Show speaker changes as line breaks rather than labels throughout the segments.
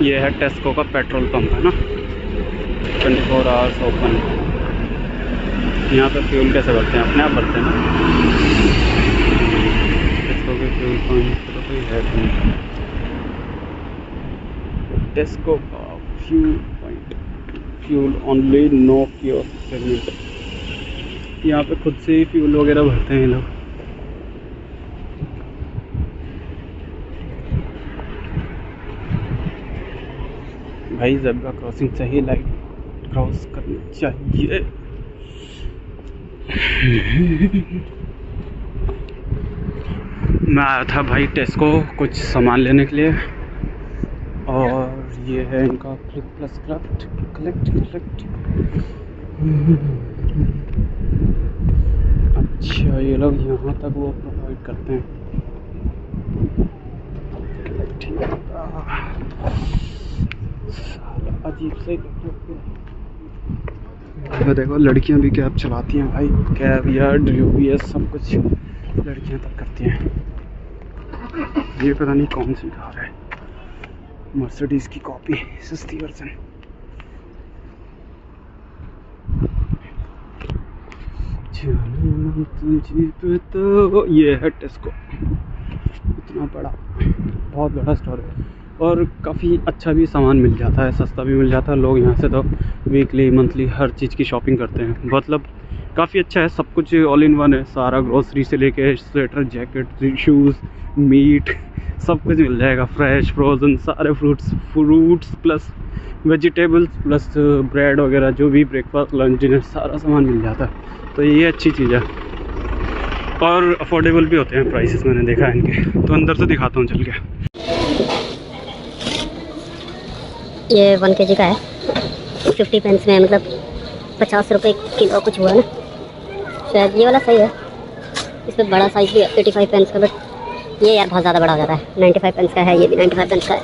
ये है टेस्को का पेट्रोल पंप है ना, 24 आवर्स ओपन। यहाँ पे फ्यूल कैसे भरते हैं? अपने आप भरते हैं ना। टेस्को के फ्यूल पंप तो कोई है नहीं। टेस्को का fuel point, fuel only, no kiosk payment. यहाँ पे खुद से ही फ्यूल वगैरह भरते हैं लोग। भाई ज़ेब्रा क्रॉसिंग सही लाइट क्रॉस करनी चाहिए। मैं आया था भाई टेस्को कुछ सामान लेने के लिए, और ये है इनका क्लिक प्लस कलेक्ट। अच्छा, ये लोग यहाँ तक वो प्रोवाइड करते हैं। अजीब से देखो लड़कियां भी कैब चलाती हैं भाई। कैब या ड्यूबीएस सब कुछ लड़कियां तक करती हैं। ये पता नहीं कौन सी कार है, मर्सिडीज की कॉपी, सस्ती वर्जन। तो ये है टेस्को, इतना बड़ा, बहुत बड़ा स्टोर है, और काफ़ी अच्छा भी सामान मिल जाता है, सस्ता भी मिल जाता है। लोग यहाँ से तो वीकली मंथली हर चीज़ की शॉपिंग करते हैं। मतलब काफ़ी अच्छा है, सब कुछ ऑल इन वन है। सारा ग्रोसरी से लेके स्वेटर, जैकेट, शूज़, मीट, सब कुछ मिल जाएगा। फ्रेश, फ्रोज़न, सारे fruits plus vegetables plus bread वगैरह, जो भी ब्रेकफास्ट, लंच, डिनर, सारा सामान मिल जाता है। तो ये अच्छी चीज़ है, और अफोर्डेबल भी होते हैं प्राइसेस, मैंने देखा है इनके। तो अंदर से दिखाता हूँ चल के।
ये 1 kg का है, 50 पेंस में, मतलब 50 रुपये किलो कुछ हुआ ना शायद। ये वाला सही है, इसमें बड़ा साइज भी है 85 पेंस का, बट ये यार बहुत ज़्यादा बड़ा हो जाता है। 95 पेंस का है, ये भी 95 पेंस का है।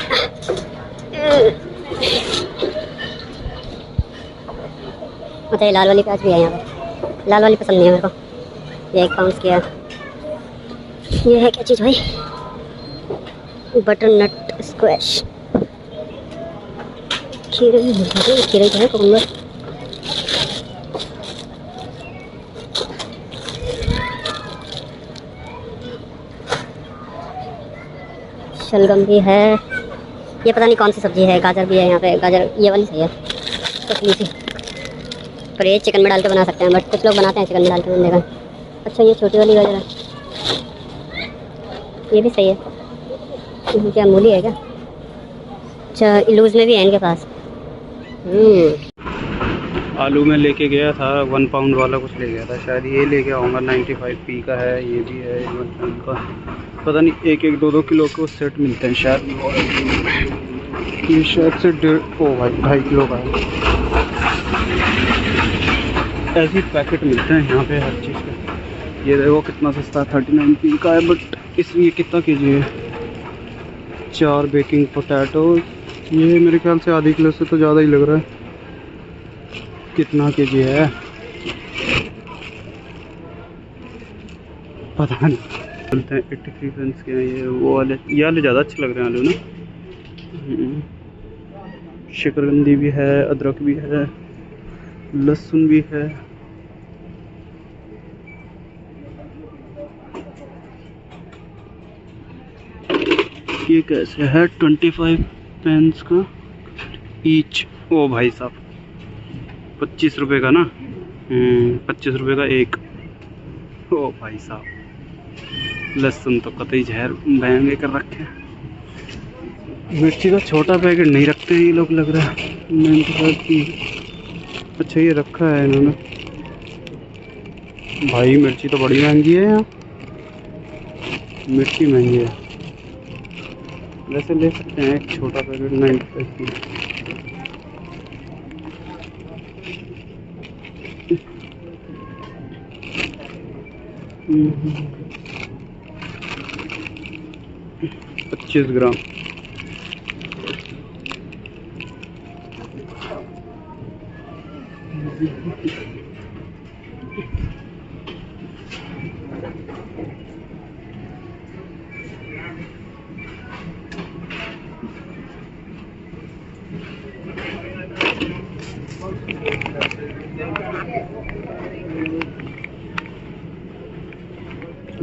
अच्छा, ये लाल वाली प्याज भी है यहाँ पर। लाल वाली पसंद नहीं है मेरे को। ये 1 पाउंड की है। ये है क्या चीज़ भाई? बटर नट स्क्वैश। खीरे तो है कुकुम्बर। शलगम भी है। ये पता नहीं कौन सी सब्जी है। गाजर भी है यहाँ पे। गाजर ये वाली सही है, पतली सी, पर ये चिकन में डाल के बना सकते हैं, बट कुछ लोग बनाते हैं चिकन में डाल के, मैंने देखा। अच्छा, ये छोटी वाली गाजर है, ये भी सही है। क्या मूली है क्या? अच्छा, लूज में भी है इनके पास।
आलू में लेके गया था, 1 पाउंड वाला कुछ ले गया था शायद। ये लेके आऊँगा, 95p का है। ये भी है 1 पाउंड का, पता नहीं 1-1, 2-2 किलो के सेट मिलते हैं शायद। ये शायद से 2.5 किलो का है। ऐसे पैकेट मिलते हैं यहाँ पे हर चीज़ के। ये देखो कितना सस्ता, 39p का है, बट इसलिए कितना केजी है? 4 बेकिंग पोटैटो। ये मेरे ख्याल से आधी किलो से तो ज़्यादा ही लग रहा है। कितना केजी है पता नहीं। बोलते हैं 83 पेंस के हैं ये। वो वाले, ये वाले ज़्यादा अच्छे लग रहे हैं आलू ना। शकरकंदी भी है, अदरक भी है, लहसुन भी है। ये कैसे है? 25 पेंस का ईच। ओ भाई साहब, 25 रुपये का ना। 25 रुपये का एक। ओ भाई साहब, लहसुन तो कतई जहर महंगे कर रखे हैं। मिर्ची का छोटा पैकेट नहीं रखते हैं ये लोग, लग रहा है 95 की। अच्छा, ये रखा है इन्होंने। भाई मिर्ची तो बड़ी महंगी है यहाँ, मिर्ची महंगी है। वैसे ले सकते हैं एक छोटा पैकेट 95 की। हम्म, 25 ग्राम।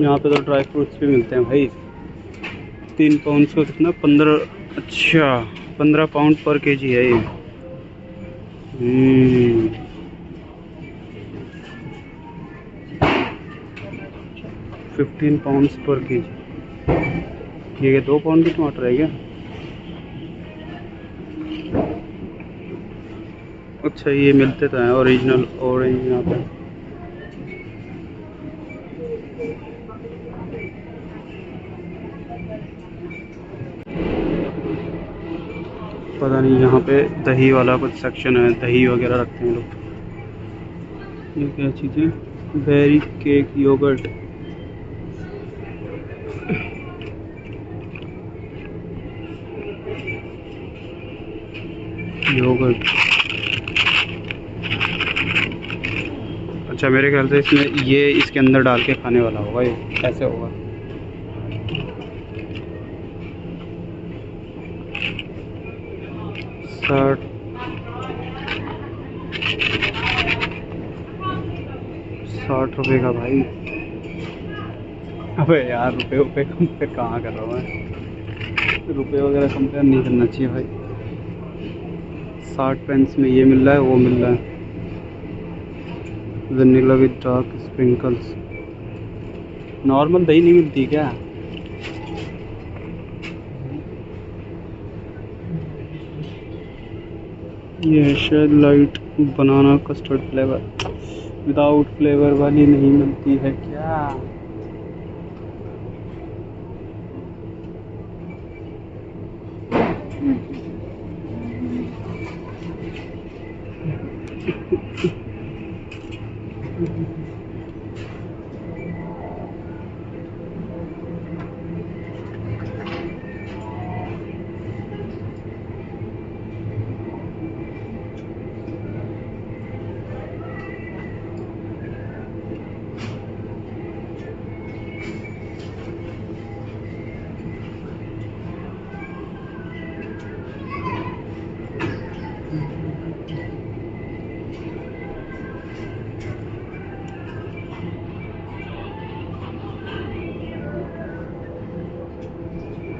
यहाँ पे तो ड्राई फ्रूट्स भी मिलते हैं भाई। 3 पाउंड का कितना, 15, अच्छा 15 पाउंड पर केजी है ये। 15 पाउंड पर केजी। ये 2 पाउंड के टमाटर है क्या? अच्छा ये मिलते तो हैं ओरिजिनल ऑरेंज यहाँ पे। पता नहीं यहाँ पे दही वाला कुछ सेक्शन है, दही वगैरह रखते हैं लोग। ये क्या चीज़ है? Berry cake yogurt. योगर्ट, अच्छा मेरे ख्याल से इसमें ये इसके अंदर डाल के खाने वाला होगा, ये ऐसे होगा। साठ रुपये का भाई। अबे यार रुपये कंपेयर कहाँ कर रहा हूँ मैं, रुपये वगैरह कंपेयर नहीं करना चाहिए भाई। 60 पेंस में ये मिल रहा है, वो मिल रहा है vanilla with dark sprinkles. Normal दही नहीं मिलती क्या? ये है शायद लाइट बनाना कस्टर्ड फ्लेवर, विदाउट फ्लेवर वाली नहीं मिलती है क्या?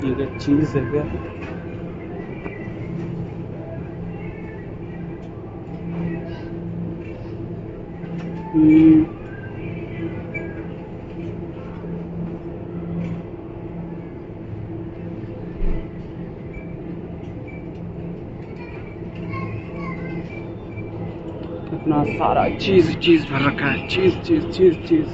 ये क्या चीज़ है क्या? इतना सारा चीज़ भर रखा है, चीज़।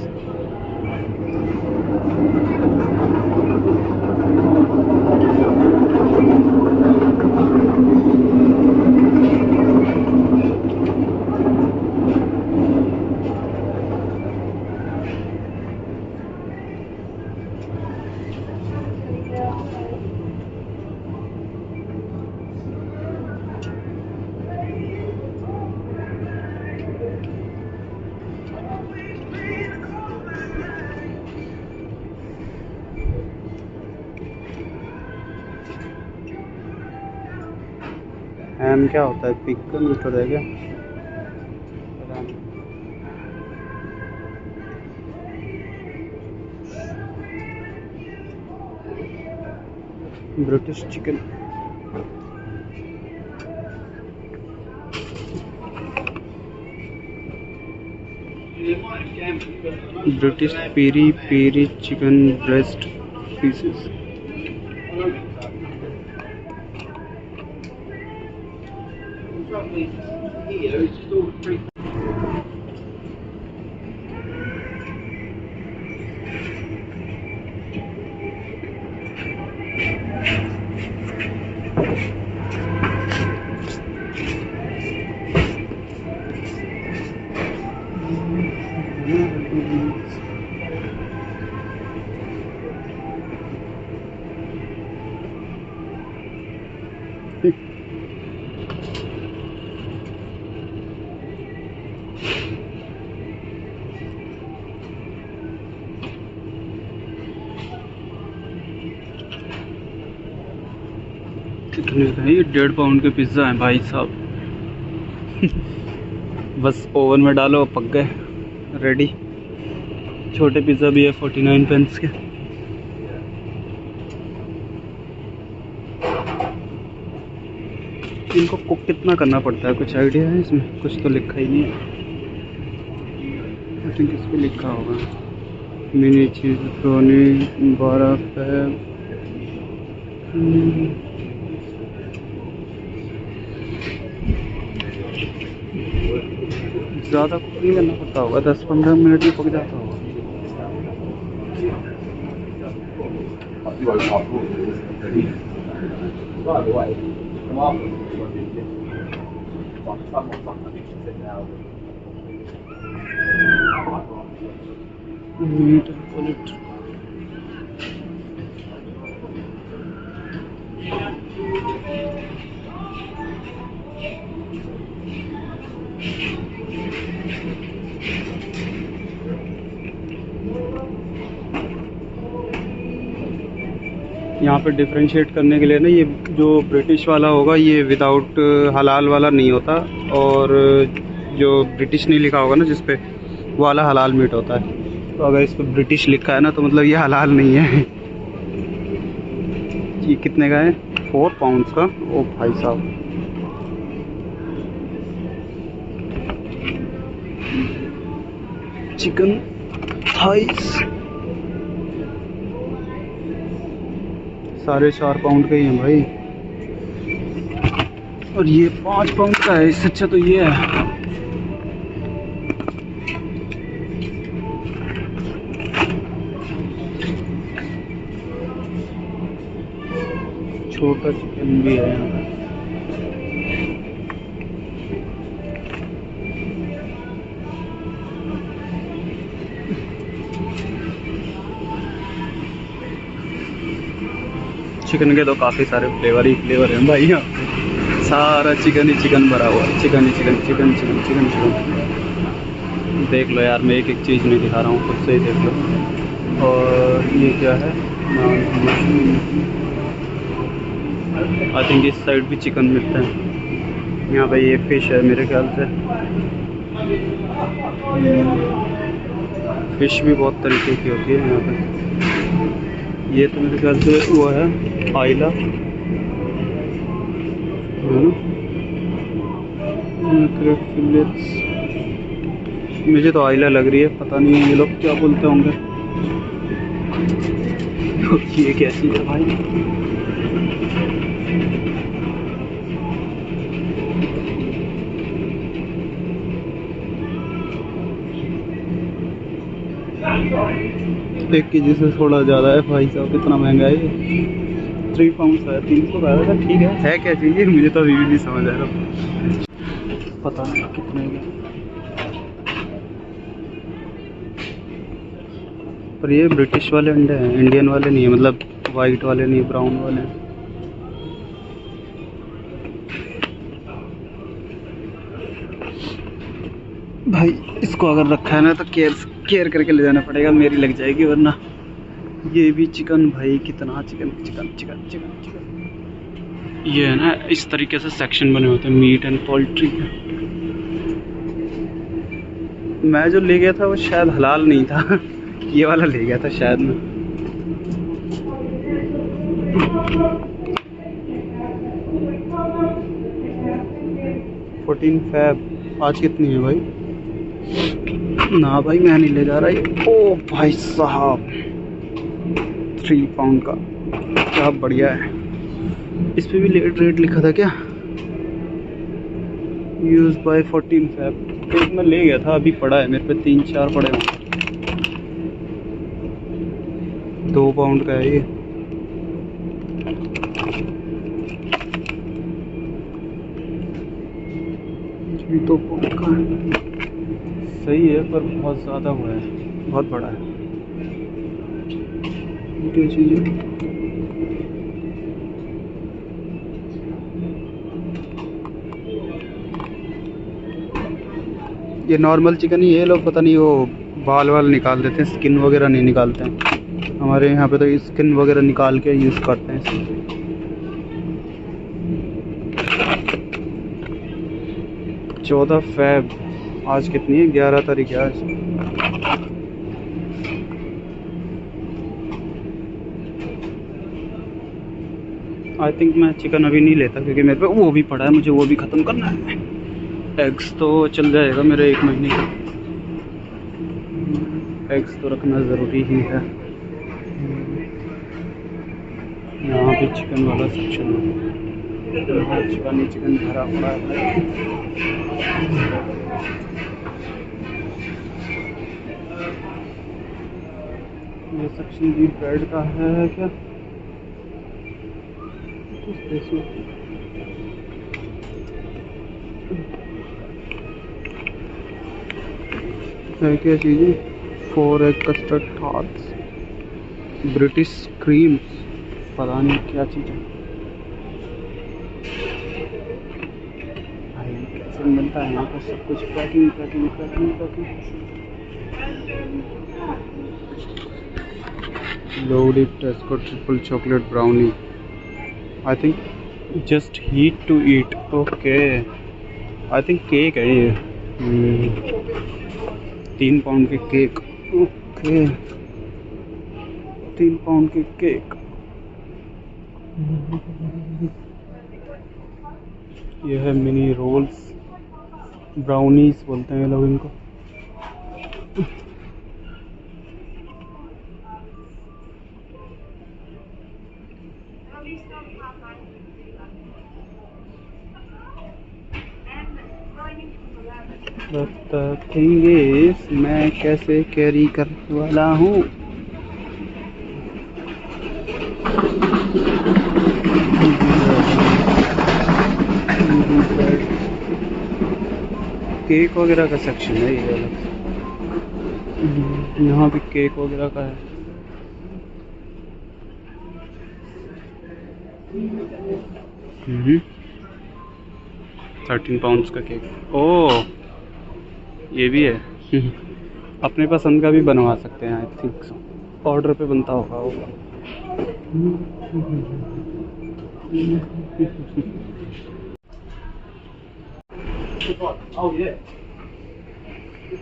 हैम क्या होता है? पिग का मीट होता है क्या? पता नहीं। British chicken, British peri peri chicken breast pieces. कितने का है ये? 1.5 पाउंड के पिज़्ज़ा हैं भाई साहब। बस ओवन में डालो, पक गए, रेडी। छोटे पिज़्ज़ा भी है 49 पेंस के। इनको कुक कितना करना पड़ता है, कुछ आइडिया है इसमें? कुछ तो लिखा ही नहीं है। आई थिंक इस पर लिखा होगा मिनी चीज़ ब्रोनी 12 फैब। ज़्यादा कुक नहीं करना पड़ता होगा, 10-15 मिनट में पक जाता होगा। मीट क्वालिटी यहाँ पे डिफरेंशिएट करने के लिए ना, ये जो ब्रिटिश वाला होगा ये विदाउट हलाल वाला नहीं होता, और जो ब्रिटिश नहीं लिखा होगा ना जिस पे, वो वाला हलाल मीट होता है। तो अगर इस पर ब्रिटिश लिखा है ना तो मतलब ये हलाल नहीं है। ये कितने का है? 4 पाउंड्स का। ओ भाई साहब, चिकन थाइस 4.5 पाउंड का ही है भाई, और ये 5 पाउंड का है। इससे अच्छा तो ये है। छोटा चिकन भी है यहाँ पे। चिकन के तो काफ़ी सारे फ्लेवर ही फ्लेवर हैं भाई यहाँ पे। सारा चिकन ही चिकन भरा हुआ है, चिकन ही chicken, chicken chicken chicken chicken. देख लो यार, मैं एक एक चीज़ नहीं दिखा रहा हूँ, खुद से ही देख लो। और ये क्या है? आई थिंक इस साइड भी चिकन मिलता है। यहाँ पे ये फिश है मेरे ख्याल से। फिश भी बहुत तरीके की होती है यहाँ पे। ये तो मेरे ख्याल से वो है आइला, मुझे तो आइला लग रही है, पता नहीं ये लोग क्या बोलते होंगे। ये क्या चीज़ है भाई? एक के जी से थोड़ा ज़्यादा है भाई साहब, कितना महंगा है ये। 3 पाउंड है, 300 का है। ठीक है क्या चीज़ है? मुझे तो अभी भी नहीं समझ आ रहा, पता नहीं कितने का। पर ये ब्रिटिश वाले अंडे हैं, इंडियन वाले नहीं है, मतलब वाइट वाले नहीं, ब्राउन वाले। भाई इसको अगर रखा है ना तो केयर करके ले जाना पड़ेगा, मेरी लग जाएगी वरना। ये भी चिकन भाई, कितना chicken chicken chicken chicken chicken. ये है ना, इस तरीके से सेक्शन बने होते हैं मीट एंड पोल्ट्री। मैं जो ले गया था वो शायद हलाल नहीं था, ये वाला ले गया था शायद मैं। फैब आज कितनी है भाई? ना भाई मैं नहीं ले जा रहा है। ओ भाई साहब 3 पाउंड का, क्या बढ़िया है। इस पे भी रेट लिखा था क्या? Use by 14 Feb. एक मैं ले गया था, अभी पड़ा है मेरे पे, 3-4 पड़े हैं। 2 पाउंड का है ये। तो का सही है पर बहुत ज़्यादा हुआ है, बहुत बड़ा है। क्या चीज़ है? ये नॉर्मल चिकन ही है, लोग पता नहीं वो बाल वाल निकाल देते हैं, स्किन वगैरह नहीं निकालते हैं। हमारे यहाँ पे तो स्किन वगैरह निकाल के यूज़ करते हैं इसको। 14 फैब। आज कितनी है? 11 तारीख है आज। आई थिंक मैं चिकन अभी नहीं लेता क्योंकि मेरे पे वो भी पड़ा है, मुझे वो भी ख़त्म करना है। एग्स तो चल जाएगा मेरे 1 महीने का, एग्स तो रखना ज़रूरी ही है। यहाँ भी चिकन वाला सेक्शन है, यहाँ चिकन भरा हुआ है। ये सेक्शन भी ब्रेड का है क्या? है क्या चीज़ें? 4 egg custard tarts, British creams, पता नहीं क्या चीज़ है भाई। कैसे मिलता है यहाँ पर सब कुछ? Packing packing packing packing. Loaded Tesco triple chocolate brownie, I think just heat to eat. Okay, I think cake है ये। 3 पाउंड के केक। ओके, 3 पाउंड के केक। ये है मिनी रोल्स, ब्राउनीज बोलते हैं लोग इनको। But the thing is, मैं कैसे कैरी करने वाला हूँ? केक वगैरह का सेक्शन है ये अलग। यहाँ भी केक वगैरह का है। हम्म, 13 पाउंड्स का केक। ओह, ये भी है। अपने पसंद का भी बनवा सकते हैं, आई थिंक सो। ऑर्डर पे बनता होगा वो। Oh yeah.
You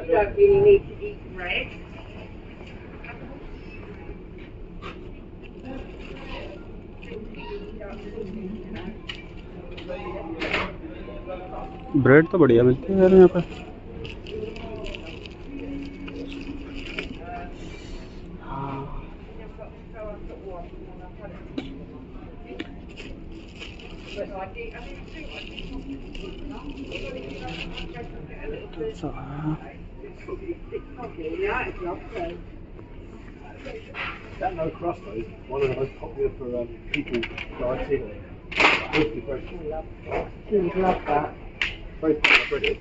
don't really need to eat bread.
Bread तो बढ़िया मिलती है यार यहाँ पर।
That no crust though, one of the most popular for people dieting.
You would love that.
Very popular bread.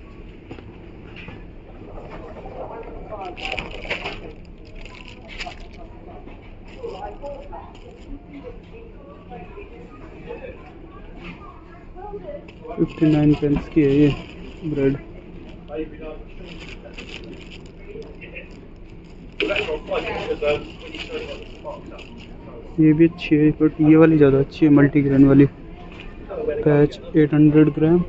59 pens की है ये ब्रेड। ये भी अच्छी है, बट ये वाली ज़्यादा अच्छी है, मल्टीग्रेन वाली। पैच 800 ग्राम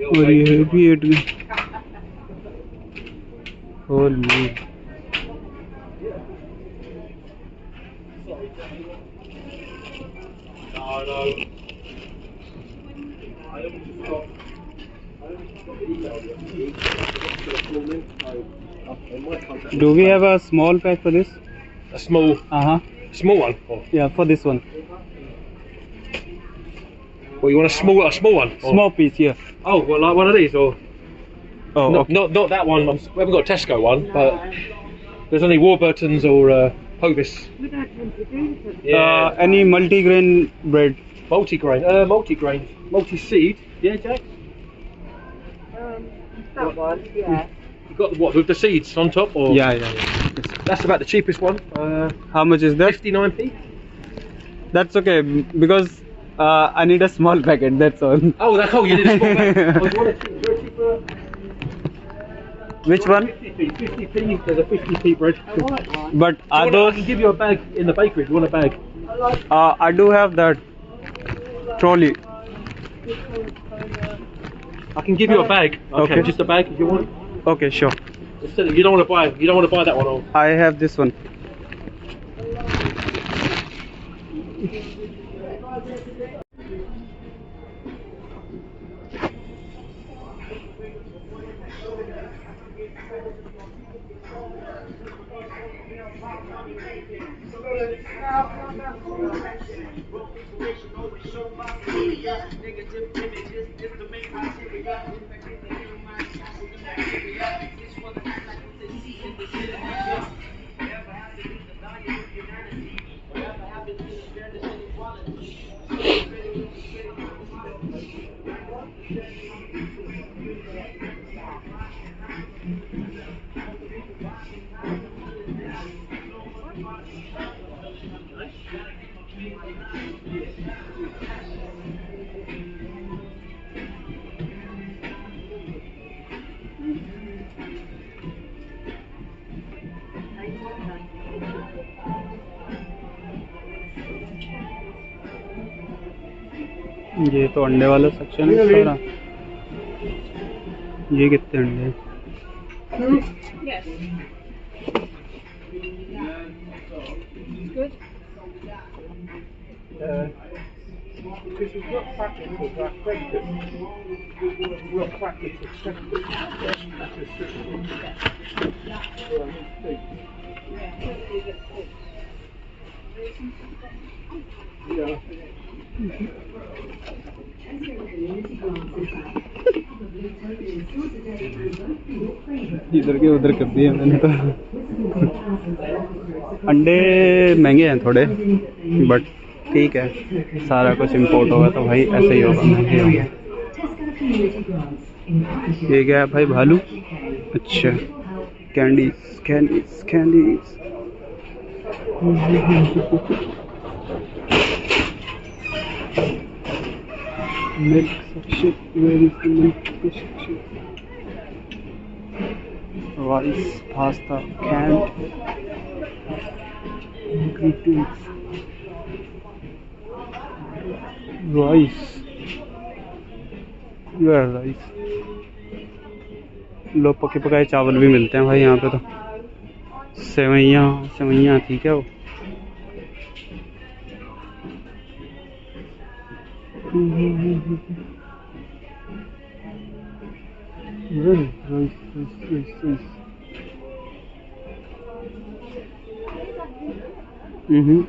और ये भी 8 ग्राम। Holi Do we have a small pack for this?
A small small one? Or,
Yeah, for this one.
well, you want a small one? Or-
Small piece, yeah.
Oh, well, like one of these, or
Oh,
not,
okay.
not that one. We haven't got a Tesco one, but there's only Warburton's or Hovis.
We don't tend to do them.
Any multigrain bread?
Multigrain, multi-seed. Yeah, Jack.
That one, yeah.
You got the what with the seeds on top, or
Yeah.
That's about the cheapest one.
How much is that?
59p.
That's okay because I need a small packet. That's all.
Oh, you need a small bag. Oh, you want a cheaper?
Which one?
50p. There's a 50p bread.
I like one.
But are
I
those?
can give you a bag in the bakery if you want a bag.
I like
I do have that trolley.
I can give you a bag.
Okay.
Just a bag if you want.
Okay, sure.
You don't want to buy. You don't want to buy that one. Or
I have this one. ये तो अंडे वाला section है सारा। ये कितने अंडे हैं?
Yes. Good.
Because we've got packets of black bacon. We've got packets of
इधर के उधर कर दिए मैंने तो। अंडे महंगे हैं थोड़े, बट ठीक है, सारा कुछ इंपोर्ट होगा तो भाई ऐसे ही होगा, महंगे होंगे। ये क्या है भाई? भालू। अच्छा, candies candies candies. Milk section, where is the milk section? Rice, pasta, canned ingredients, rice, where rice? लो, पके पकाए चावल भी मिलते हैं भाई यहाँ पे तो। सेवैयाँ सेवैयाँ ठीक है वो।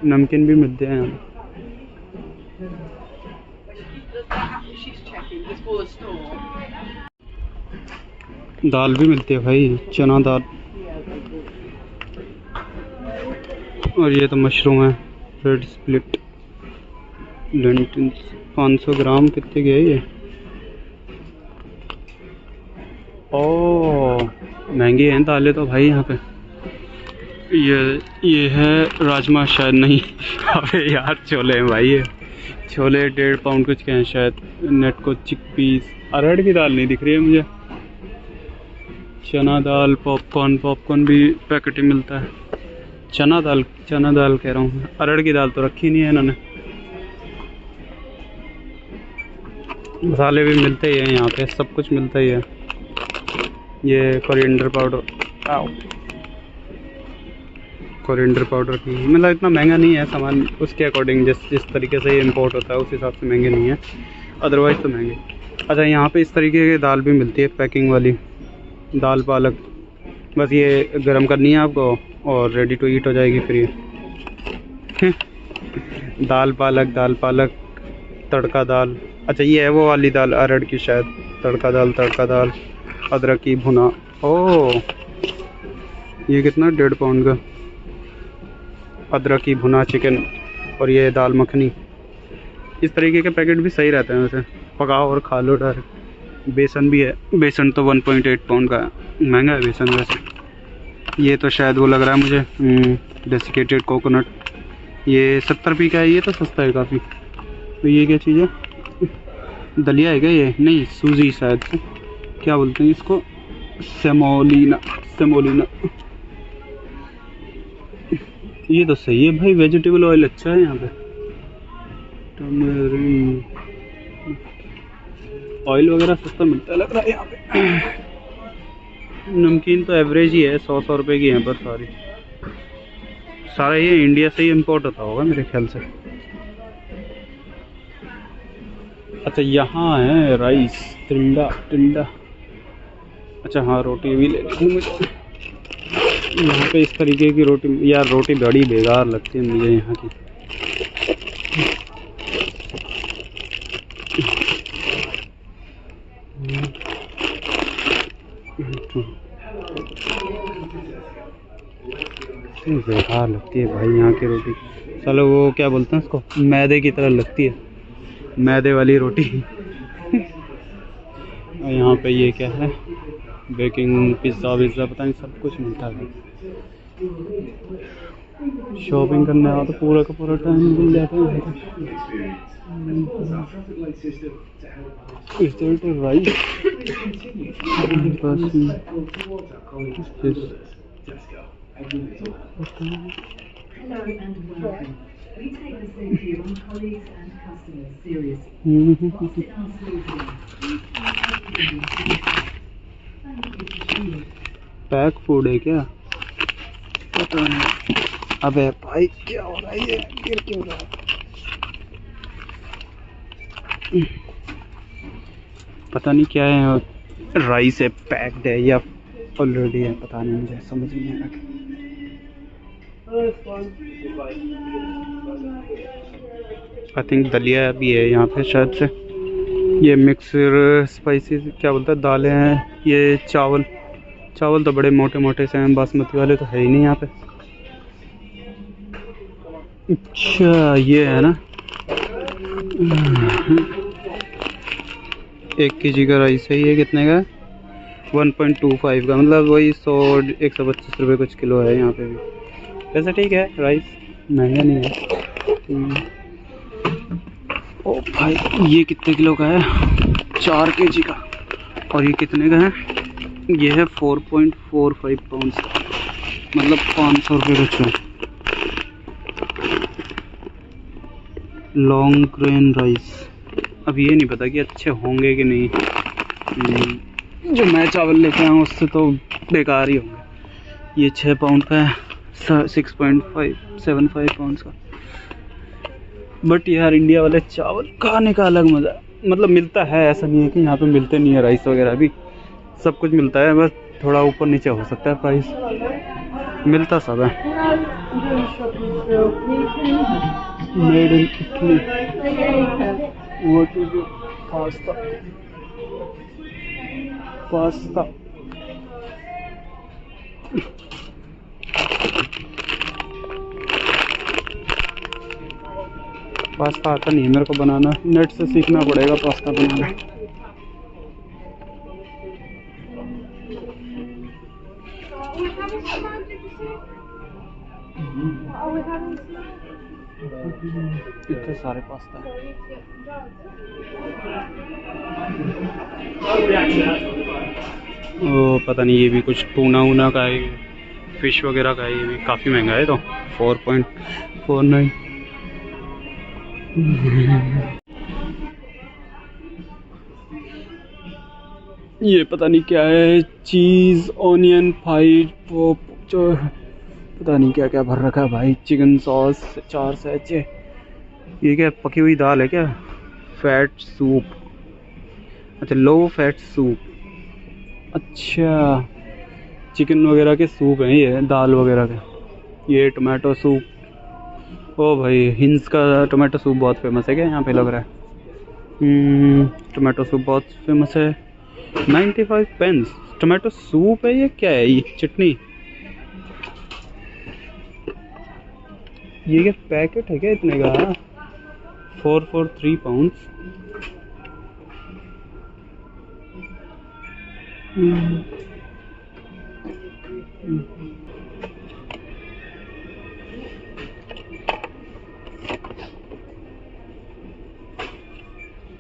नमकीन भी मिलते हैं यहाँ।
She's checking before the store.
दाल भी मिलती है भाई, चना दाल। और ये तो मशरूम है, रेड स्प्लिट लेंटिल्स। 500 ग्राम कितने के है ये? ओह, महंगी हैं दालें तो भाई यहाँ पे। ये है राजमा शायद, नहीं अबे यार छोले हैं भाई। ये छोले 1.5 पाउंड कुछ के हैं शायद। नेट को चिकपीस, अरहर की दाल नहीं दिख रही है मुझे। चना दाल, पॉपकॉर्न भी पैकेट ही मिलता है। चना दाल कह रहा हूँ, अरहर की दाल तो रखी नहीं है इन्होंने। मसाले भी मिलते ही हैं यहाँ पे, सब कुछ मिलता ही है। ये कोरिएंडर पाउडर की, मतलब इतना महंगा नहीं है सामान, उसके अकॉर्डिंग जिस तरीके से ये इंपोर्ट होता है उस हिसाब से महंगे नहीं है, अदरवाइज़ तो महंगे। अच्छा, यहाँ पे इस तरीके की दाल भी मिलती है, पैकिंग वाली दाल पालक। बस ये गरम करनी है आपको और रेडी टू ईट हो जाएगी फिर ये। दाल पालक तड़का दाल। अच्छा, ये है वो वाली दाल अरहर की शायद, तड़का दाल अदरक की भुना। ओह, ये कितना? 1.5 पाउंड का अदरक की भुना चिकन। और ये दाल मखनी। इस तरीके के पैकेट भी सही रहते हैं वैसे, पकाओ और खा लो डायरेक्ट। बेसन भी है, बेसन तो 1.8 पाउंड का है, महंगा है बेसन वैसे। ये तो शायद वो लग रहा है मुझे डेसिकेटेड कोकोनट, ये 70 रुपये का है। ये तो सस्ता है काफ़ी। तो ये क्या चीज़ है? दलिया है क्या ये? नहीं, सूजी शायद से, क्या बोलते हैं इसको? सेमोलिना। ये तो सही है भाई, वेजिटेबल ऑयल अच्छा है यहाँ पे। ऑयल वगैरह सस्ता मिलता है लग रहा है यहाँ पे। नमकीन तो एवरेज ही है, 100 रुपए की यहाँ पर सारी। सारा ये इंडिया से ही इम्पोर्ट होता होगा मेरे ख्याल से। अच्छा यहाँ है राइस, टिंडा टिंडा। अच्छा हाँ, रोटी भी ले लूँ मुझे। यहाँ पे इस तरीके की रोटी, यार रोटी बड़ी बेकार लगती है मुझे यहाँ की। बेकार लगती है भाई यहाँ की रोटी। चलो वो क्या बोलते हैं उसको, मैदे की तरह लगती है, मैदे वाली रोटी। और यहाँ पे ये क्या है, बेकिंग, पिज़्ज़ा विज़्ज़ा, पता नहीं सब कुछ मिलता है। शॉपिंग करने आओ तो पूरा का पूरा टाइम मिल जाता है। Rice
Hello and welcome. We take the safety of our colleagues and customers seriously. Whilst it comes smoothly,
pack food है क्या? पता नहीं। अबे भाई क्या हो रहा है, ये गिर क्यों रहा है? पता नहीं क्या है, राइस है, पैक्ड है या ऑलरेडी है, पता नहीं, मुझे समझ नहीं आ रहा। आई थिंक दलिया भी है यहाँ पे शायद से। ये मिक्सर स्पाइसी क्या बोलता है, दालें हैं। ये चावल, चावल तो बड़े मोटे मोटे से हैं, बासमती वाले तो है ही नहीं यहाँ पे। अच्छा ये है ना, 1 kg का राइस है। ये कितने का है? 1.25 का, मतलब वही 125 रुपये कुछ किलो है यहाँ पे भी। वैसे ठीक है, राइस महंगा नहीं है। ओ भाई ये कितने किलो का है? 4 kg का। और ये कितने का है? ये है 4.45 पाउंड, मतलब 500 रुपये कुछ है। लॉन्ग ग्रेन राइस, अब ये नहीं पता कि अच्छे होंगे कि नहीं। जो मैं चावल लेके आऊँ उससे तो बेकार ही होंगे। ये 6 पाउंड का है, 6.75 पाउंड का। बट यार इंडिया वाले चावल खाने का अलग मज़ा, मतलब मिलता है, ऐसा नहीं है कि यहाँ पे मिलते नहीं है। राइस वगैरह भी सब कुछ मिलता है, बस थोड़ा ऊपर नीचे हो सकता है प्राइस, मिलता सब है। Made in Italy. What is pasta? Pasta pasta आता नहीं है मेरे को बनाना, नेट से सीखना पड़ेगा पास्ता बनाना। इतने सारे पास्ता ओ पता नहीं, ये भी कुछ टूना वूना का है, फिश वगैरह का है। ये भी काफ़ी महंगा है, तो 4.49। ये पता नहीं क्या है, चीज़, ऑनियन, फ्राइड पॉप, जो पता नहीं क्या क्या भर रखा है भाई। Chicken sauce 4 सैचे। ये क्या पकी हुई दाल है क्या? फैट सूप, अच्छा लो फैट सूप। अच्छा चिकन वगैरह के सूप हैं ये, दाल वगैरह के। ये टोमेटो सूप, ओ भाई हिंस का टोमेटो सूप बहुत फेमस है क्या यहाँ पे लग रहा है। टोमेटो सूप बहुत फेमस है। 95 पेंस टोमेटो सूप है। ये क्या है? ये चटनी, ये क्या पैकेट है क्या इतने का? 443 पाउंड्स।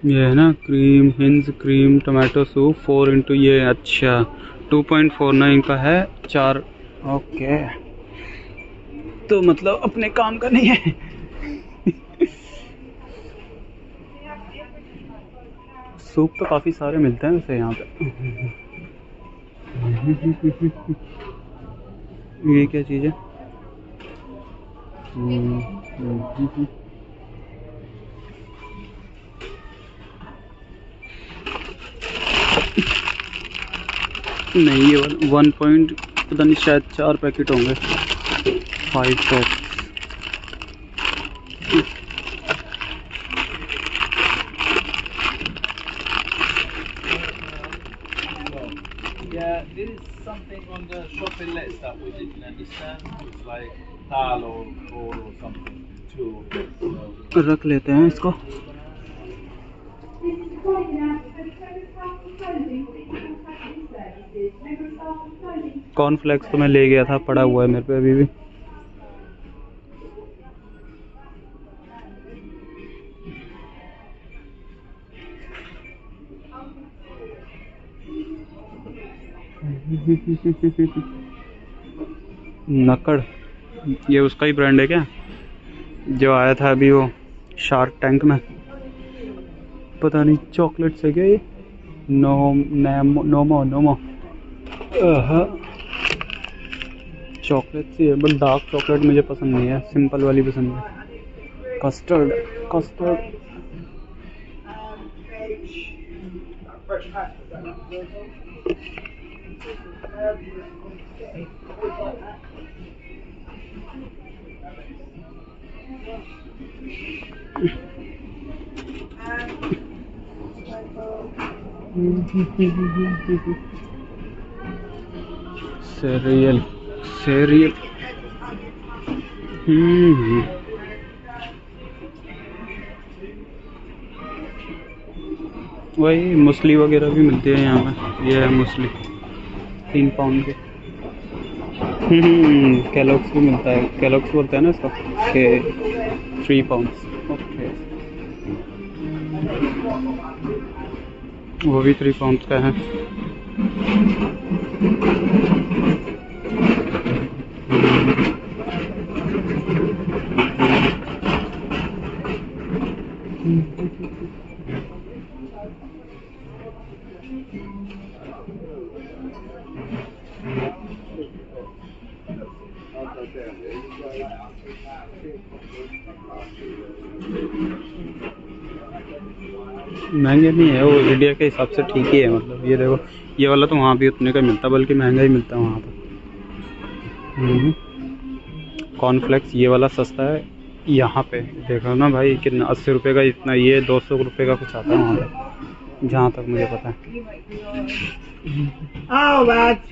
ये है ना cream, hints cream tomato soup 4 into ये, अच्छा 2.49 का है 4। ओके तो मतलब अपने काम का नहीं है। सूप तो काफ़ी सारे मिलते हैं वैसे यहाँ पे। ये क्या चीज़ है? नहीं, ये 1 पॉइंट पता नहीं, शायद 4 पैकेट होंगे, 5 top.
Yeah, there is something on the shopping list that we didn't understand. It's like dal or something too.
रख लेते हैं इसको। कॉर्नफ्लेक्स तो मैं ले गया था, पड़ा हुआ है मेरे पे अभी भी। नकड़, ये उसका ही ब्रांड है क्या जो आया था अभी वो शार्क टैंक में? पता नहीं, चॉकलेट से क्या ये? नोमो चॉकलेट सी है, बट डार्क चॉकलेट मुझे पसंद नहीं है, सिंपल वाली पसंद है। कस्टर्ड सेरियल वही मूसली वगैरह भी मिलती है यहाँ पे। ये है मूसली 3 पाउंड के। कैलॉग्स भी मिलता है, कैलॉग्स बोलते हैं ना इसका, के 3 पाउंड। ओके, वो भी 3 पाउंड का है। महंगे नहीं है वो, इंडिया के हिसाब से ठीक ही है। मतलब ये देखो, ये वाला तो वहाँ भी उतने का मिलता, बल्कि महंगा ही मिलता है वहाँ पर। कॉर्नफ्लेक्स ये वाला सस्ता है यहाँ पे, देखो ना भाई कितना, 80 रुपये का इतना, ये 200 रुपये का कुछ आता है वहाँ पे, जहाँ तक मुझे पता है।
Oh, that's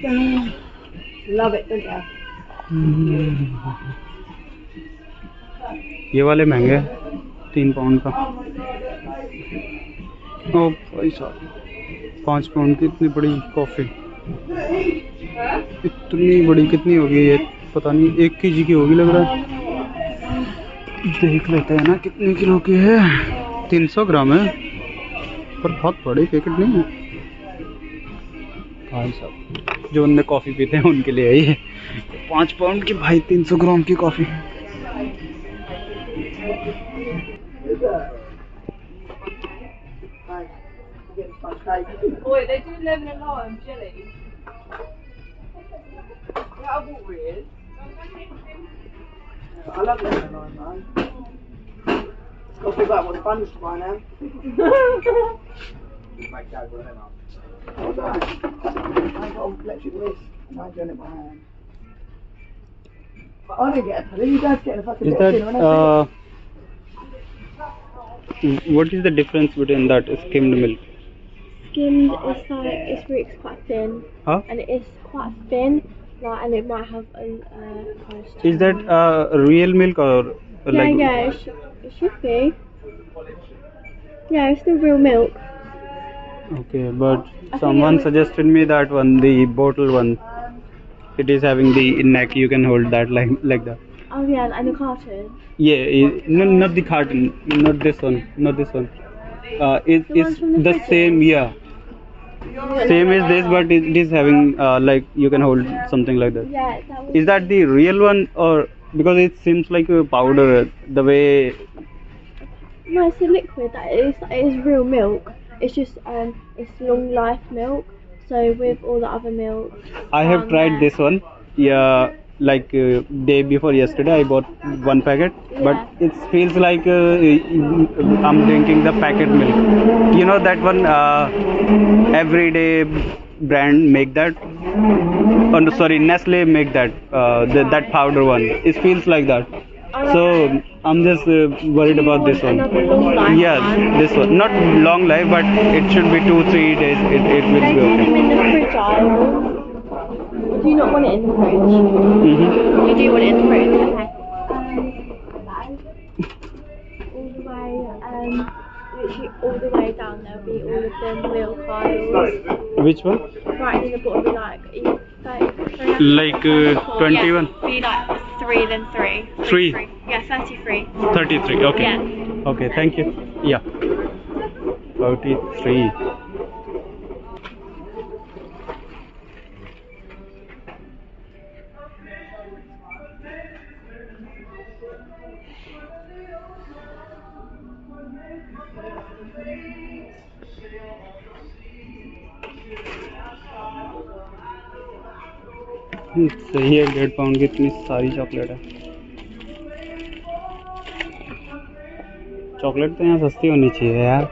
love it, don't you?
ये वाले महंगे, 3 पाउंड का। ओ भाई साहब, 5 पाउंड की इतनी बड़ी कॉफ़ी, इतनी बड़ी कितनी होगी ये? पता नहीं, 1 kg की होगी लग रहा है। देख लेते हैं ना कितने किलो की है। 300 ग्राम है, पर बहुत बड़ी पैकेट नहीं है भाई साहब। जो उनने कॉफ़ी पीते हैं उनके लिए है ये। 5 पाउंड की भाई, 300 ग्राम की coffee.
Boy, they do lemon and lime jelly. That a bit weird. I love lemon and lime, man. It's got to be like what the bun's by now. My dad will have. What's that? I got an electric wrist. I'm doing it by hand. But I didn't get a pulley. You guys getting a fucking
Is
bit of dinner,
that what is the difference between that skimmed milk?
Skimmed is like, it's quite thin,
Huh?
and it is quite thin, like, and it might have a kind of
Is that real milk or like?
yeah, it should be. Yeah, it's the real milk.
Okay, but someone suggested me that one, the bottle one. It is having the neck. You can hold that like that.
Oh yeah, and the carton.
Yeah, no, not the carton, not this one, not this one. It's
ones from the
the
packet?
same, yeah. Same as this, but it is having like you can hold something like that.
Yeah, that was.
Is that the real one, or because it seems like a powder the way?
No, it's a liquid. It is real milk, It's just it's long life milk. So with all the other milk,
I have tried this one. Yeah, like day before yesterday, I bought one packet, but
Yeah.
it feels like I'm drinking the packet milk. You know that one everyday brand make that. Oh, no, sorry, Nestle make that that powder one. It feels like that. So I'm just worried about this one.
Another long life
Yeah,
one.
this one. Not long life, but it should be 2-3 days. It will
They
be
keep
okay.
them in the fridge aisle. Or do you not want it in the fridge?
Mm-hmm.
You do want it in the fridge, okay. All the way, literally all the way down there'll be all of the milk aisles.
Which one?
Right, and then the bottom will be like, 30,
Like 21?
Yeah, be like 3 then 3.
3?
Yeah, 33.
33, okay.
Yeah.
Okay, thank you. Yeah. 33. सही है, 1.5 pound की इतनी सारी chocolate है। Chocolate तो यहाँ सस्ती होनी चाहिए यार।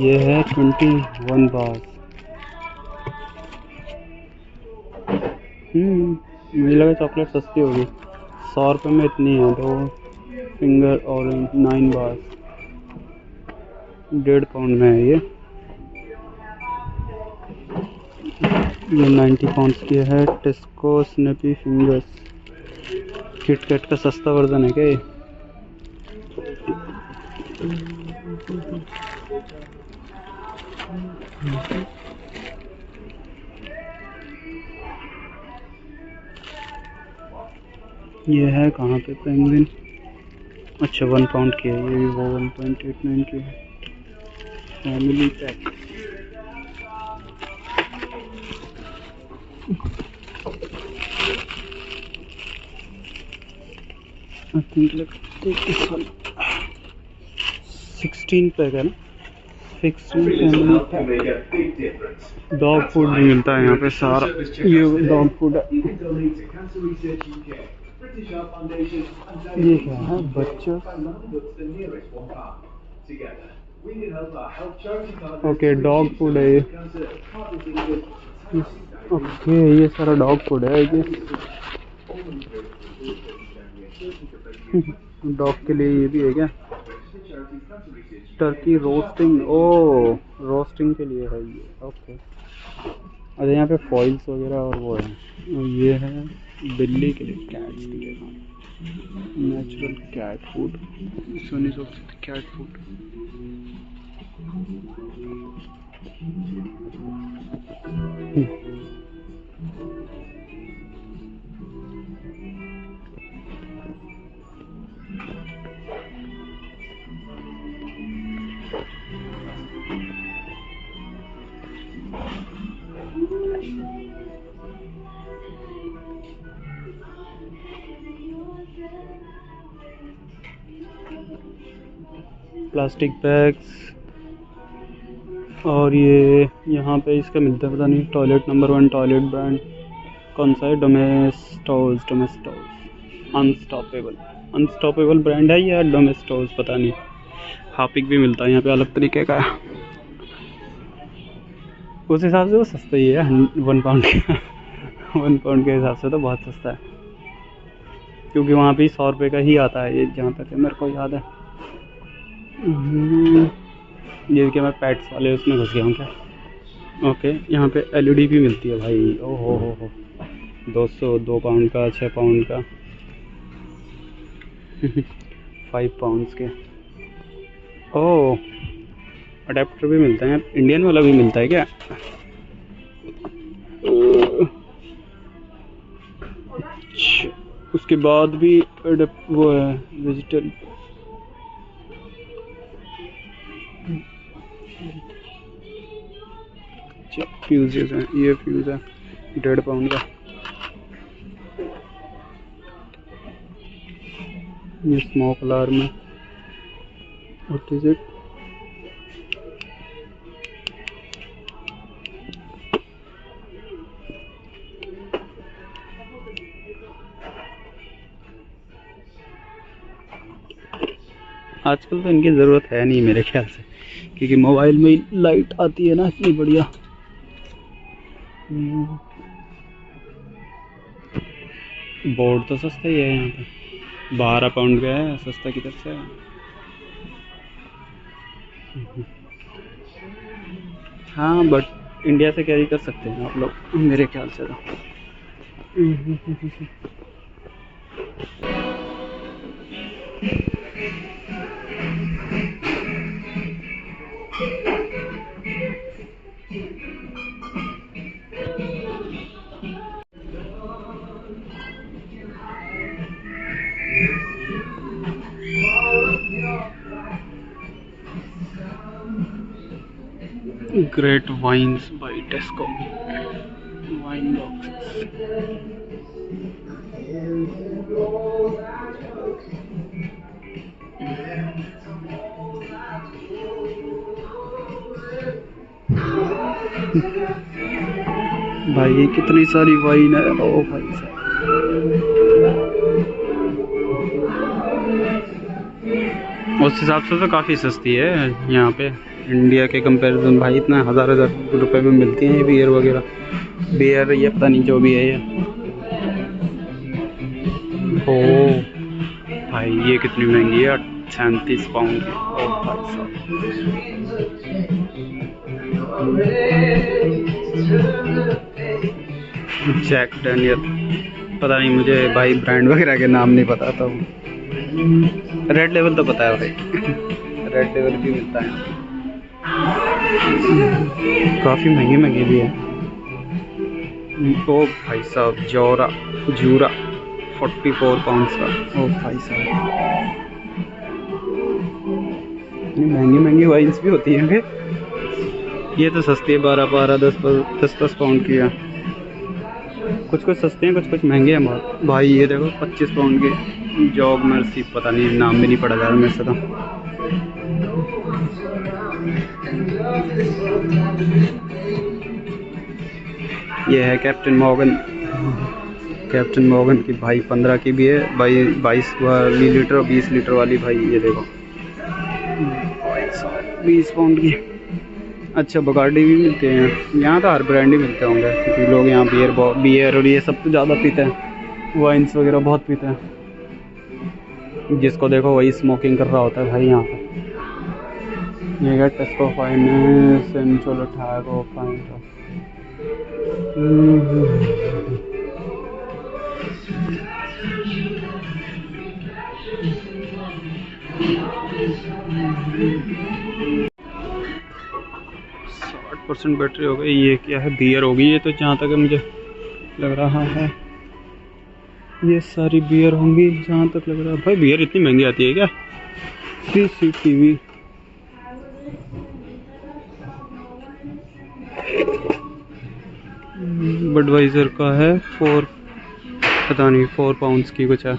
ये है 21 बार। मुझे लगा चॉकलेट सस्ती होगी। 100 रुपये में इतनी है। 2 फिंगर ऑरेंज 9 बार, 1.5 पाउंड में है ये 90 पाउंड की है। टेस्को स्नैपी फिंगर्स किटकैट का सस्ता वर्जन है क्या ये? ये है कहाँ पे पेंगुइन? अच्छा 1 पाउंड की है ये भी। वो 1.89 की है। Family pack. I think let's take this one. 16 pack है ना? 16 फैमिली पैक। डॉग फूड भी मिलता है यहाँ पे सारा। ये डॉग फूड है। ये क्या है? बच्चों। ओके, डॉग फूड है ये। ओके, ये सारा डॉग फूड है ये। डॉग के लिए ये भी है क्या? Turkey roasting. ओ, रोस्टिंग के लिए है ये। ओके। अच्छा, यहाँ पे फॉइल्स वगैरह और वो है। ये है बिल्ली के लिए, कैट्स के लिए। Natural cat food, Sony cat food. Plastic bags. और ये यहाँ पे इसका मिलता है, पता नहीं। टॉयलेट नंबर 1 टॉयलेट ब्रांड कौन सा है? डोमेस्टोज। अनस्टॉपेबल ब्रांड है या डोमेस्टोज, पता नहीं। हार्पिक भी मिलता है यहाँ पे अलग तरीके का। उस हिसाब से वो सस्ता ही है 1 पाउंड का। 1 पाउंड के हिसाब से तो बहुत सस्ता है, क्योंकि वहाँ पे 100 रुपये का ही आता है ये, जहाँ तक मेरे को याद है। ये क्या मैं पैट्स वाले उसमें घुस गया हूँ क्या? ओके, यहाँ पे LED भी मिलती है भाई। ओहो हो 2 पाउंड का, 6 पाउंड का, 5 पाउंड्स के। ओह, अडेप्टर भी मिलता है। इंडियन वाला भी मिलता है क्या? उसके बाद भी वो है वेजिटल। फ्यूजेस हैं, ये फ्यूज है 1.5 पाउंड का। ये स्मोक अलार्म है। What is it? आजकल तो इनकी ज़रूरत है नहीं मेरे ख्याल से, क्योंकि मोबाइल में ही लाइट आती है ना इतनी बढ़िया। बोर्ड तो सस्ता ही है यहाँ पे, 12 पाउंड का है, सस्ता किधर से है। हाँ बट इंडिया से कैरी कर सकते हैं आप लोग मेरे ख्याल से तो। Great wines by Tesco. Wine boxes. भाई कितनी सारी वाइन है, ओ भाई साहब। उस हिसाब से तो काफ़ी सस्ती है यहाँ पे इंडिया के कंपैरिजन। भाई इतना हज़ार रुपए में मिलती हैं ये बियर वगैरह, बियर ये पता नहीं जो भी है ये। ओ भाई ये कितनी महंगी है, 37 पाउंड की। ओ भाई साहब, जैक डैनियल, पता नहीं मुझे भाई ब्रांड वगैरह के नाम नहीं पता था। रेड लेवल तो पता है भाई, रेड लेवल भी मिलता है, काफ़ी महंगी महंगी भी है। ओ भाई साहब जूरा 44 पाउंड्स का। ओ भाई साहब, महंगी महंगी वाइन्स भी होती हैं। ये तो सस्ती है, 12 10 पाउंड की है। कुछ सस्ते हैं, कुछ महंगे हैं बहुत। भाई ये देखो 25 पाउंड के जॉग मर्सी, पता नहीं नाम भी नहीं पड़ा जा रहा मेरे से तो। ये है कैप्टन मॉर्गन की भाई, 15 की भी है भाई, 22 वाली लीटर और 20 लीटर वाली भाई। ये देखो 20 पाउंड की। अच्छा बगाड़ी भी मिलते हैं यहाँ, तो हर ब्रांड ही मिलते होंगे, क्योंकि लोग यहाँ बियर और ये सब तो ज़्यादा पीते हैं, वाइन्स वगैरह बहुत पीते हैं। जिसको देखो वही स्मोकिंग कर रहा होता है भाई यहाँ पे। ये है टेस्को फाइनेंस चलो ठाको फाइन। % बैटरी हो गई। ये क्या है, बियर होगी ये तो, जहाँ तक मुझे लग रहा है ये सारी बियर होंगी जहाँ तक लग रहा है। भाई बियर इतनी महंगी आती है क्या? CCTV बडवाइजर का है 4, पता नहीं 4 पाउंड्स की कुछ है।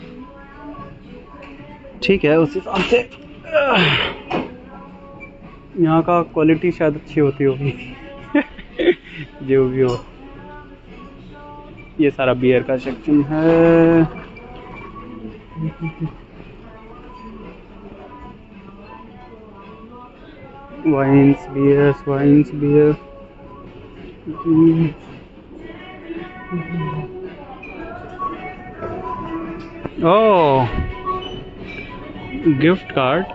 ठीक है, उस हिसाब से यहाँ का क्वालिटी शायद अच्छी होती होगी। जो भी हो, ये सारा बियर का सेक्शन है। Wines beer. Oh gift card.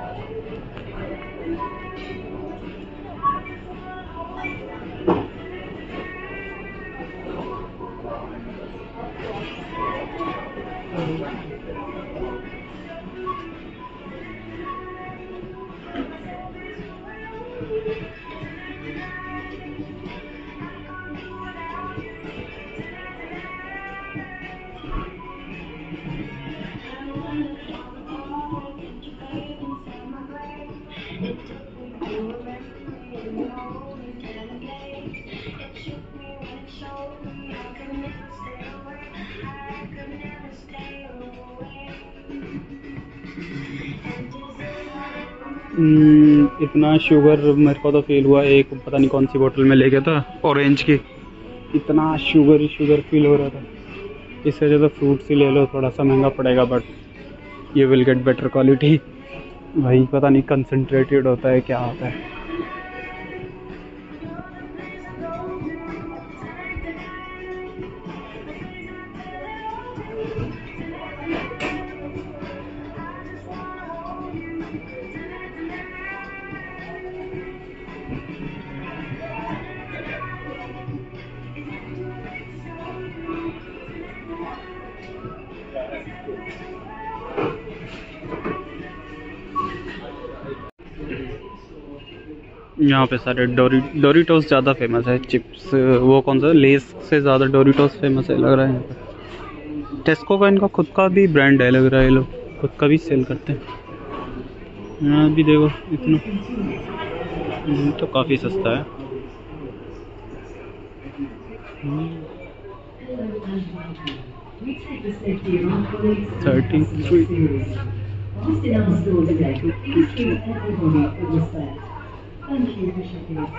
इतना शुगर मेरे को तो फील हुआ, एक पता नहीं कौन सी बोतल में ले गया था ऑरेंज की, इतना शुगर फील हो रहा था। इससे ज़्यादा फ्रूट्स ही ले लो, थोड़ा सा महंगा पड़ेगा but you will get better quality. भाई पता नहीं कंसंट्रेटेड होता है क्या होता है। यहाँ पे सारे डोरिटोस ज़्यादा फेमस है, चिप्स वो कौन सा लेस से ज़्यादा डोरिटोस फेमस है लग रहा है यहाँ पे। टेस्को का इनका खुद का भी ब्रांड है लग रहा है, ये लोग खुद का भी सेल करते हैं। यहाँ भी देखो इतना तो काफ़ी सस्ता है।
We take the safety of our colleagues and
33
customers seriously. Whilst in our store today, please treat everybody with respect. Thank you for shopping us.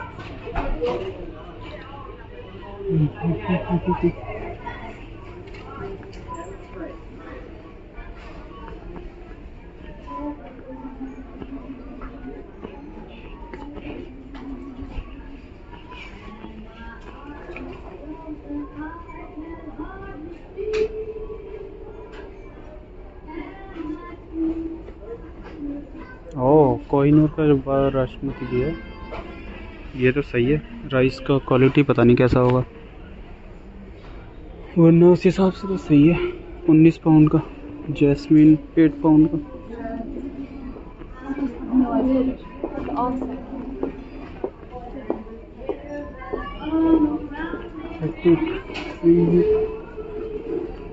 ओह कोहिनूर का जो बासमती भी है, ये तो सही है। राइस का क्वालिटी पता नहीं कैसा होगा, वरना उस हिसाब से तो सही है। 19 पाउंड का, जैस्मिन 8 पाउंड का।
No, I did. Also.
33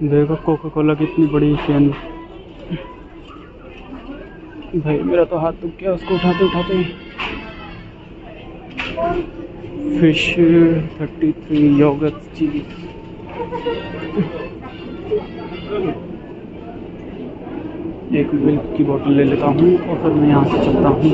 देखो कोका कोला कितनी बड़ी चैन। भाई मेरा तो हाथ दुख गया उसको उठाते उठाते। फिश 33 योगर्ट चीज। एक मिल्क की बोतल ले लेता हूँ और फिर मैं यहाँ से चलता हूँ।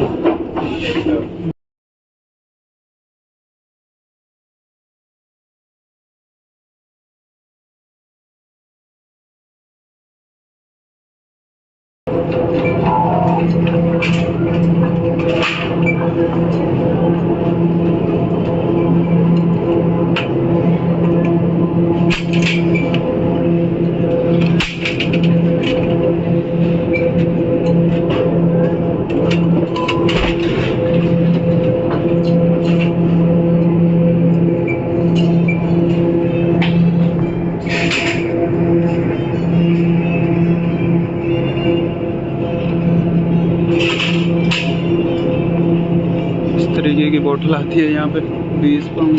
इस तरीके की बोतल आती है यहाँ पे 20 पाउंड।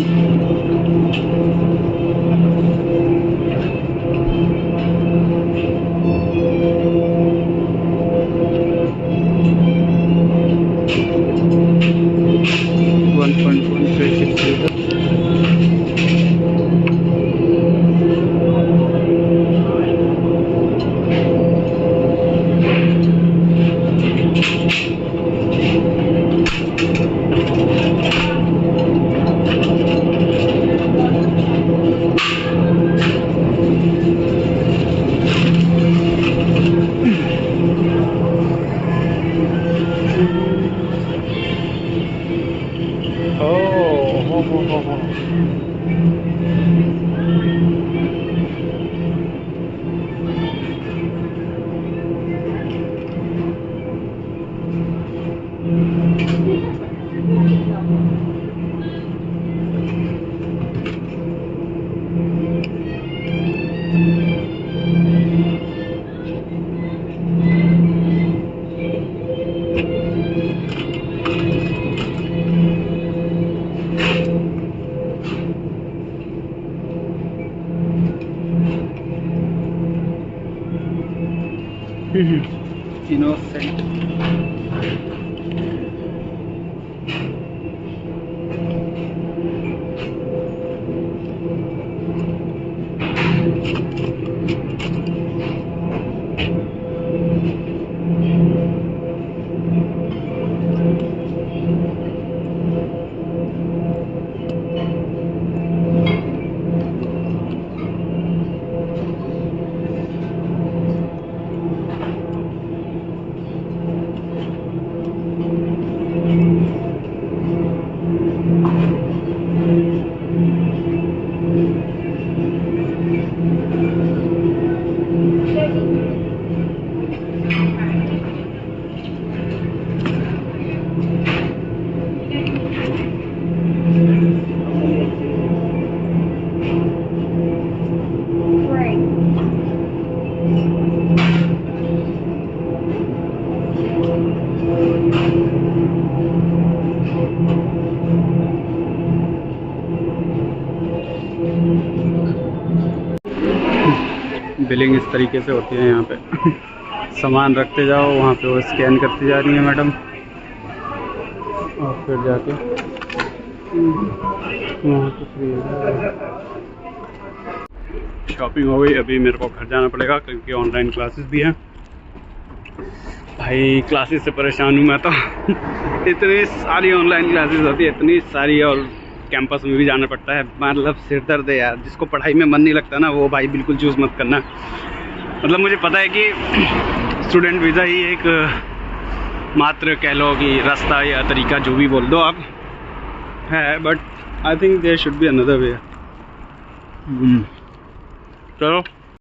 इनोसेंट। बिलिंग इस तरीके से होती है यहाँ पे। सामान रखते जाओ, वहाँ पे वो स्कैन करती जा रही है मैडम, और फिर जाके वहाँ पे फ्री है। शॉपिंग हो गई, अभी मेरे को घर जाना पड़ेगा क्योंकि ऑनलाइन क्लासेस भी हैं। भाई क्लासेस से परेशान हूँ मैं तो। इतनी सारी ऑनलाइन क्लासेस होती है, इतनी सारी, और कैंपस में भी जाना पड़ता है। मतलब सिर दर्द है यार। जिसको पढ़ाई में मन नहीं लगता ना, वो भाई बिल्कुल चूज़ मत करना। मतलब मुझे पता है कि स्टूडेंट वीज़ा ही एक मात्र कह लो कि रास्ता या तरीका, जो भी बोल दो आप, है, but I think there should be another way. चलो